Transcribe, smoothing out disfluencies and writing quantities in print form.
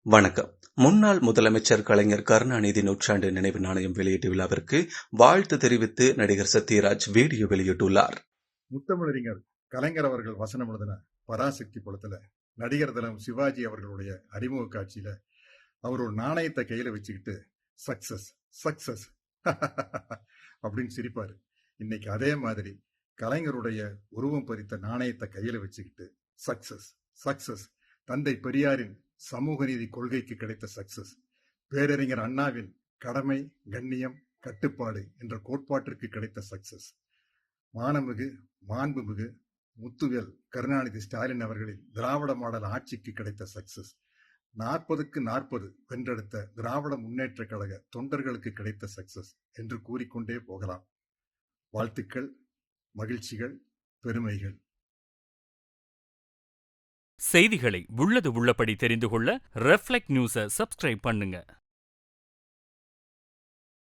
வணக்கம். முன்னாள் முதலமைச்சர் கலைஞர் கருணாநிதி நூற்றாண்டு நினைவு நாணயம் வெளியீட்டு விழாவிற்கு வாழ்த்து தெரிவித்து நடிகர் சத்யராஜ் வீடியோ வெளியிட்டுள்ளார். முத்தமிழறிஞர் கலைஞர் அவர்கள் வசனம் எழுதின பராசக்தி படத்துல நடிகர் தினம் சிவாஜி அவர்களுடைய அறிமுக காட்சியில அவர் ஒரு நாணயத்தை கையில வச்சுக்கிட்டு சக்சஸ் சக்சஸ் அப்படின்னு சிரிப்பாரு. இன்னைக்கு அதே மாதிரி கலைஞருடைய உருவம் பதித்த நாணயத்தை கையில வச்சுக்கிட்டு சக்சஸ் சக்சஸ், தந்தை பெரியாரின் சமூக நீதி கொள்கைக்கு கிடைத்த சக்சஸ், பேரறிஞர் அண்ணாவின் கடமை கண்ணியம் கட்டுப்பாடு என்ற கோட்பாட்டிற்கு கிடைத்த சக்சஸ், மானமிகு மாண்புமிகு முத்துவேல் கருணாநிதி ஸ்டாலின் அவர்களின் திராவிட மாடல் ஆட்சிக்கு கிடைத்த சக்சஸ், 40க்கு 40 வென்றெடுத்த திராவிட முன்னேற்ற கழக தொண்டர்களுக்கு கிடைத்த சக்சஸ் என்று கூறிக்கொண்டே போகலாம். வாழ்த்துக்கள், மகிழ்ச்சிகள், பெருமைகள். செய்திகளை உள்ளது உள்ளபடி தெரிந்து கொள்ள ரெஃப்ளெக்ட் நியூஸை சப்ஸ்கிரைப் பண்ணுங்க.